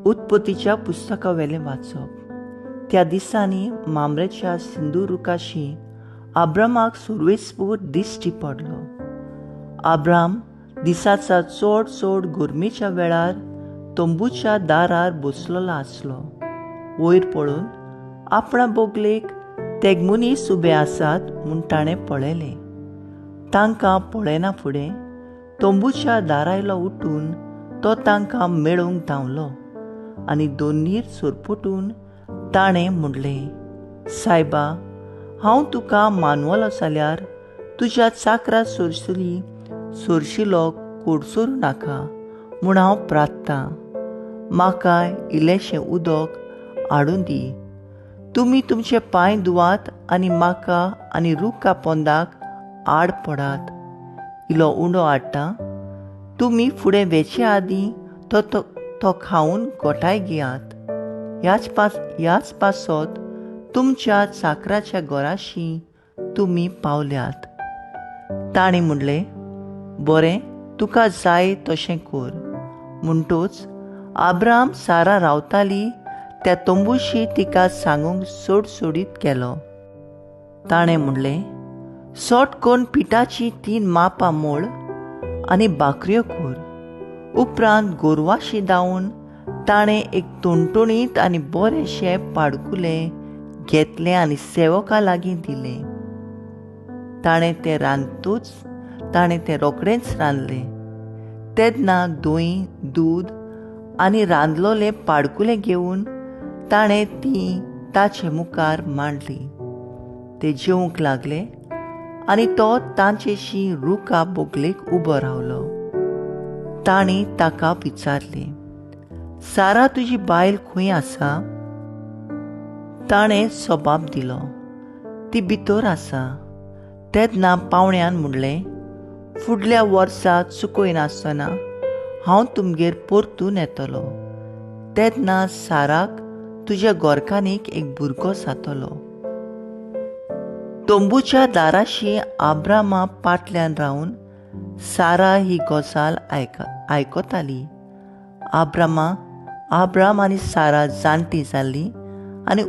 उत्पत्तीच्या पुस्तकावेलें वाचप. त्या दिसांनी मामरेच्या सिंधुरुकाशी अब्रामाक सुरवेस्पूर दिश्टी पडलो. अब्राम दिसाचा चड गरमेच्या वेळार तंबूच्या दारार बसलोलो आसलो. वयर पळोवन आपणा बोगलेक तेगमनीस उबे आसात म्हूण ताणें पळयलें. तांकां पळयना फुडें तंबूच्या दारायलो उठून तो तांकां मेळूंक धांवलो आनी दोनीर सोरपटून ताणें म्हणलें, सायबा, हांव तुका मानवलो जाल्यार तुज्या चाकरा सोरशिलो कोडसोरूं नाका म्हूण हांव प्रार्थना. म्हाका इल्लेशें उदक हाडून दी. तुमी तुमचे पांय धुवात आनी म्हाका आनी रूख पोंदाक आड पडात. इल्लो उंडो हाडटा. तुमी फुडें वेचे आदीं तो खावन गोठाय घेयात. ह्याच पासत तुमच्या चाकराच्या घराशी तुमी पावल्यात. ताणें म्हणलें, बरें, तुका जाय तशें कर. म्हणटूच अब्राम सारा रावताली त्या तंबूशी तिका सांगूंक सोडीत गेलो. ताणें म्हणलें, सोट करून पिठाची 3 मापां मोळ आनी भाकऱ्यो कर. उपरांत गोरवाशी धांवन ताणें एक टणटणीत आनी बरेंशें पाडकुलें घेतलें आनी सेवका लागीं दिलें. ताणें तें रोखडेंच रांदलें. तेन्ना दही, दूद आनी रांदलोलें पाडकुलें घेवन ताणें ती ताचे मुखार मांडली. ते जेवंक लागले आनी तो तांचेशी रुखा बोगलेक उबो रावलो. तांणी ताका विचारलें, सारा तुजी बायल खंय आसा? ताणें जबाब दिलो, ती भितर आसा. तेन्ना पावण्यान म्हणलें, फुडल्या वर्सा चुकयनासतना हांव तुमगेर परतून येतलो. तेन्ना साराक तुज्या गोरकानीक एक भुरगो जातलो. तंबूच्या दाराशी अब्रामा फाटल्यान रावन सारा ही गजाल आयकताली. अब्राम आनी सारा जाणटी जाल्लीं आनी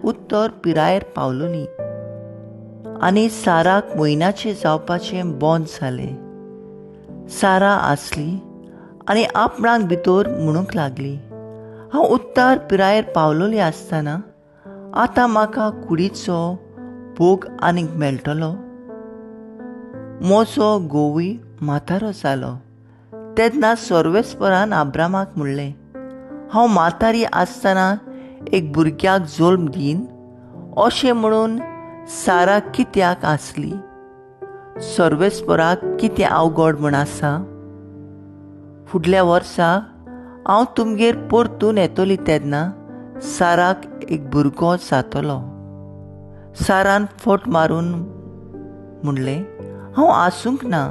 उत्तर पिरायेर पावलोलीं आनी साराक म्हयन्याचें जावपाचें बोंद जालें. सारा आसली आनी आपणाक भितर म्हणूंक लागली, हांव उत्तर पिरायेर पावलोली आसतना आतां म्हाका कुडीचो भोग आनीक मेळटलो. म्हजो घोवूय म्हातारो जालो. तेन्ना सर्वेस्परान अब्रामाक म्हणलें, हांव म्हातारी आसतना एक भुरग्याक जल्म दीन. अशें म्हणून सारा कित्याक आसली? सर्वेस्पराक कितें अवघड म्हूण आसा? फुडल्या वर्सा हांव तुमगेर परतून येतली तेन्ना साराक एक भुरगो जातलो. सारान फट मारून म्हणलें, हांव आसूंक ना,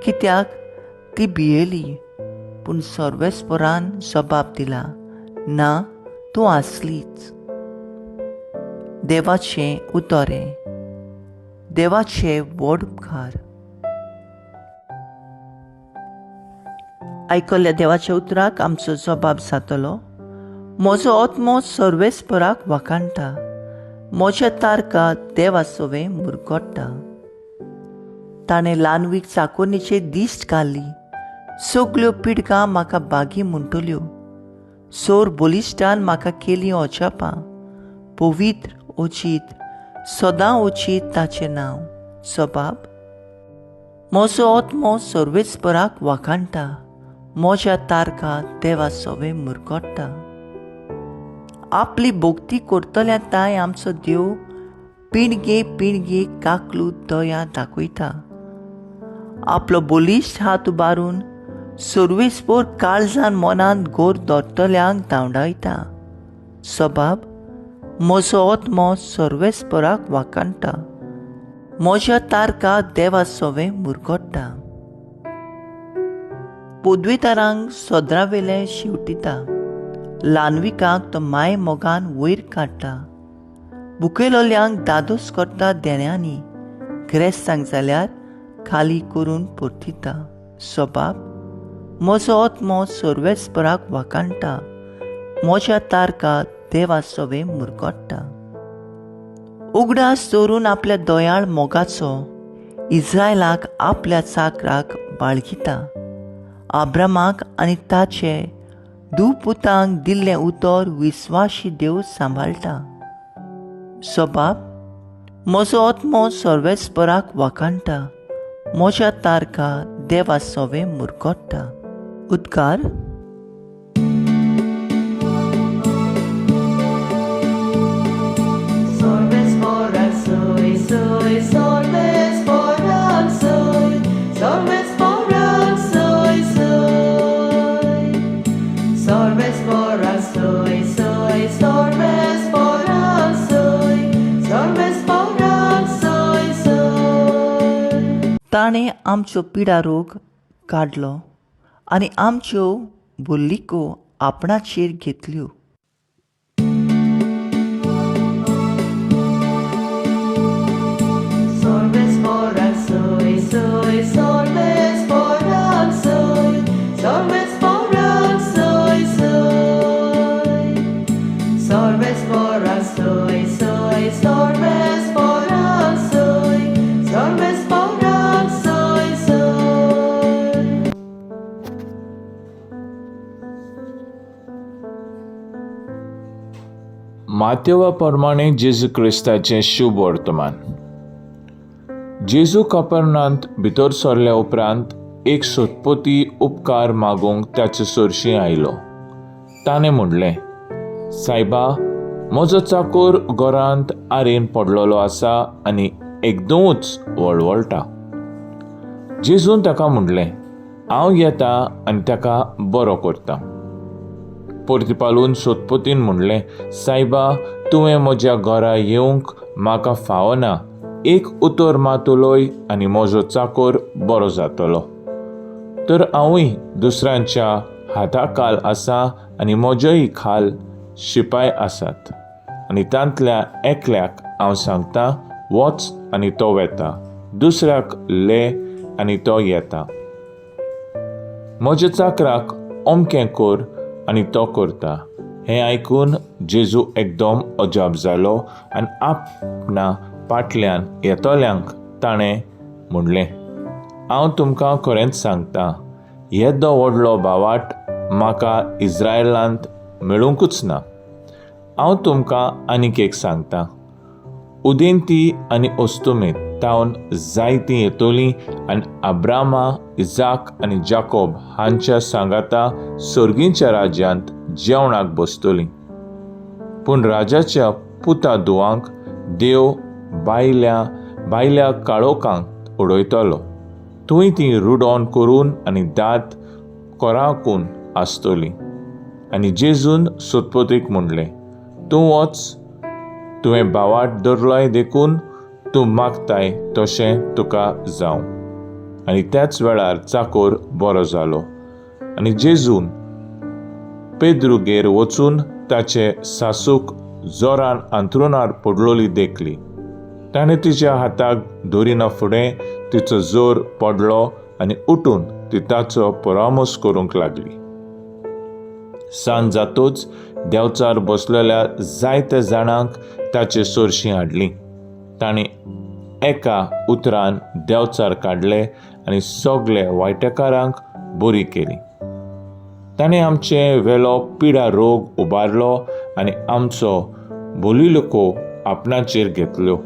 कित्याक ती भियेली. पूण सर्वेस्परान जबाब दिला, ना, तूं आसलीच. देवाचें उतोरें. देवाचे व्हड उपकार. आयकल्ल्या देवाच्या उतराक आमचो जबाब जातलो, म्हजो आत्मो सर्वेस्पराक वाखाणटा. म्हज्या तारका देवासोवें मुरगोडटा. ताणें ल्हानवीक चाकोनीचे दिश्ट घाल्ली. सगल्यो पिडकां म्हाका बागी म्हणटल्यो. सोर बलिश्टान म्हाका केलीं ओजापां. पवित्र, ओचीत, सदां ओचीत ताचें नांव. जबाब, म्हजो आत्मो सर्वेस्पराक वाखाणटा. म्हज्या तारका देवासोवें मुरगोडटा. आपली भोगती करतल्या ताय आमचो देव पिणगे काकलू दया दाखयता. आपलो बलिश्ट हात उबारून सर्वेस्पर काळजान मनांत घोर धरतल्यांक धांवडायता. जबाब, म्हजो आत्मो सर्वेस्पराक वाखाणटा. म्हज्या तारका देवासोवें मुरगोडटा. पदवेदारांक सदरावेलें शिवटिता. ल्हानविकांक तो माय मोगान वयर काडटा. भुकेलोल्यांक दादोस करता देण्यांनी. गिरेस्तांक जाल्यार खाली करून परतिता. जबाब, म्हजो आत्मो सर्वेस्पराक वाखाणटा. म्हज्या तारका देवा सोवे मुरगोडटा. उगडास दवरून आपल्या दोयाळ मोगाचो इस्रायलाक आपल्या चाकराक बाळगिता. अब्रामाक आनी ताचे दुपुतांक दिल्लें उतर विस्वाशी देव सांबाळटा. सोबाब म्हजो आत्मो सर्वेस्पराक वाखाणटा. म्हज्या तारका देवा सोवे मुरगोडटा. उद्गार. ताणें आमचो पिडा रोग काडलो आनी आमच्यो भुल्लिको आपणाचेर घेतल्यो. माथेवा प्रमाणे जेजू क्रिस्ताचें शुभ वर्तमान. जेजू कफरनांत भितर सरल्या उपरांत एक सोदपोती उपकार मागूंक ताचे सोरशीं आयलो. ताणें म्हणलें, सायबा, म्हजो चाकर घरांत आरेन पडलोलो आसा आनी एकदमूच वळवळटा. जेजून ताका म्हणलें, हांव येता आनी ताका बरो करता. परतिपालून सोदपोतीन म्हणलें, सायबा, तुवें म्हज्या घरा येवंक म्हाका फावना. एक उतर मात उलय आनी म्हजो चाकर बरो जातलो. तर हांवूय दुसऱ्यांच्या हाताखाल आसा आनी म्हजेय खाल शिपाय आसात. आनी तांतल्या एकल्याक हांव सांगता, वच आनी तो वेता. दुसऱ्याक ले आनी तो येता. म्हज्या चाकराक अमकें कर आनी तो करता. हें आयकून जेजू एकदम अजाप जालो आनी आपणा फाटल्यान येतल्यांक ताणें म्हणलें, हांव तुमकां खरेंच सांगता, येदो व्हडलो बावाट म्हाका इस्रायलांत मेळूंकूच ना. हांव तुमकां आनीक एक सांगता, उदेंती आनी ओस्तुमेत तावन जायतीं येतलीं आनी अब्रामा, इजाक आनी जाकोब हांच्या सांगाता सर्गीच्या राज्यांत जेवणाक बसतलीं. पूण राजाच्या पुता धुवांक देव भायल्या काळोखांत उडयतलो. थंय तीं रुडोन करून आनी दांत कोराकून आसतलीं. आनी जेजून सोदपोतीक म्हणलें, तूं वच, तुवें बावाट धरलोय देखून तूं मागताय तशें तुका जावं. आनी त्याच वेळार चाकर बरो जालो. आनी जेजून पेद्रूगेर वचून ताचे सासूक जोरान अंथरुणार पडलोली देखली. ताणें तिच्या हाताक धरिना फुडें तिचो जोर पडलो आनी उठून ती ताचो परामोस करूंक लागली. सांज जातूच देंवचार बसलेल्या जायत्या जाणांक ताचे सोरशीं हाडलीं. ताणें एका उतरान देंवचार काडले आनी सगळे वायटेकारांक बरी केली. ताणें आमचे वेलो पिडा रोग उबारलो आनी आमचो भुल्लिको आपणाचेर घेतल्यो.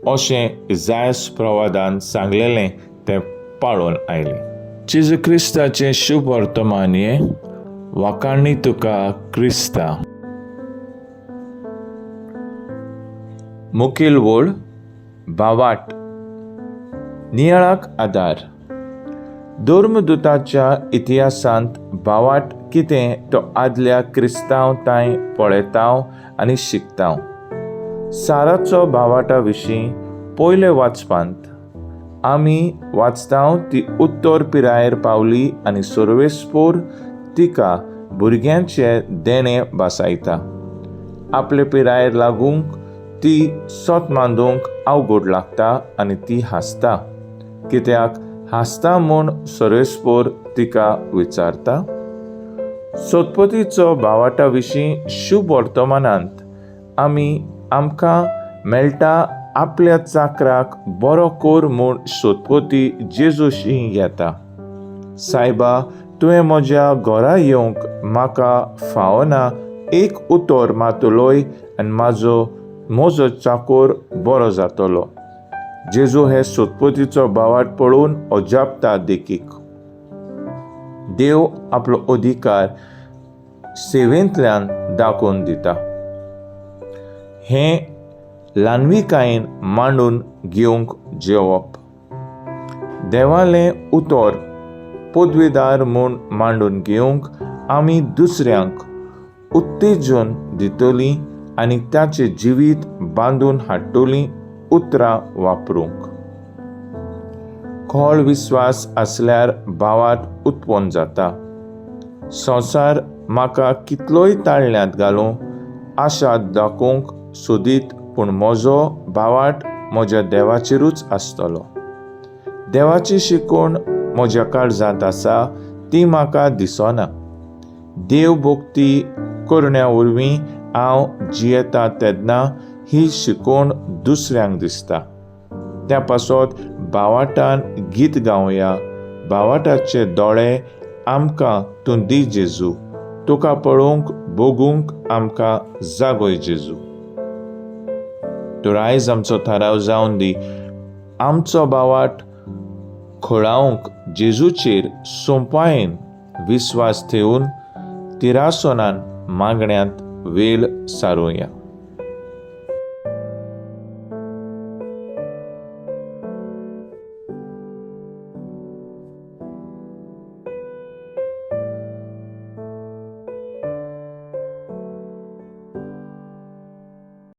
अशें इसायास प्रवादान सांगलेलें तें पाळून आयलें. जेजू क्रिस्ताचें शुभ वर्तमान हें. वाखाणणी तुका क्रिस्ता. मुखेल वळ. बावाट. नियाळाक आदार. धर्मदुताच्या इतिहासांत बावाट कितें तो आदल्या क्रिस्तांवताय पळयतांव आनी शिकतांव. साराचो बावाटा विशीं पयले वाचपांत आमी वाचतांव ती उत्तर पिरायेर पावली आनी सर्वेस्पोर तिका भुरग्यांचे देणें बासायता. आपले पिरायेर लागूंक ती सोत मांदूंक अवघड लागता आनी ती हांसता. कित्याक हांसता म्हूण सर्वेस्पोर तिका विचारता. सोदपतीचो भावाटा विशीं शुभ वर्तमानांत आमकां मेळटा आपल्या चाकराक बरो कोर म्हूण सोदपती जेजूशी येता. सायबा, तुवें म्हज्या घरा येवंक म्हाका फावना एक उतर मातलोय आनी म्हजो चाकोर बरो जातलो. जेजू हे सोदपतीचो भावाट पळोवन अजापता देखीक. देव आपलो अधिकार सेवेंतल्यान दाखोवन दिता. हें ल्हानविकायेन मांडून घेवंक जेवप. देवालें उतर पदवीदार म्हूण मांडून घेवंक आमी दुसऱ्यांक उत्तेजन दितलीं आनी ताचें जिवीत बांदून हाडटलीं उतरां वापरूंक. खोल विस्वास आसल्यार भावाट उत्पन्न जाता. संवसार म्हाका कितलोय ताळण्यांत घालूं आशा दाखोवंक सोदीत, पूण म्हजो भावाट म्हज्या देवाचेरूच आसतलो. देवाची शिकवण म्हज्या काळजांत आसा ती म्हाका दिसना. देव भोक्ती करण्या वरवीं हांव जियेतां तेन्ना ही शिकवण दुसऱ्यांक दिसता. त्या पासत भावाटान गीत गावया. भावाटाचे दोळे आमकां तूं दी जेजू. तुका पळोवंक भोगूंक आमकां जागोय जेजू. तर आयज आमचो थाराव जावन दी. आमचो भावाट खोळावंक जेजूचेर सोंपायेन विस्वास ठेवून तिरासोनान मागण्यांत वेल सारुया.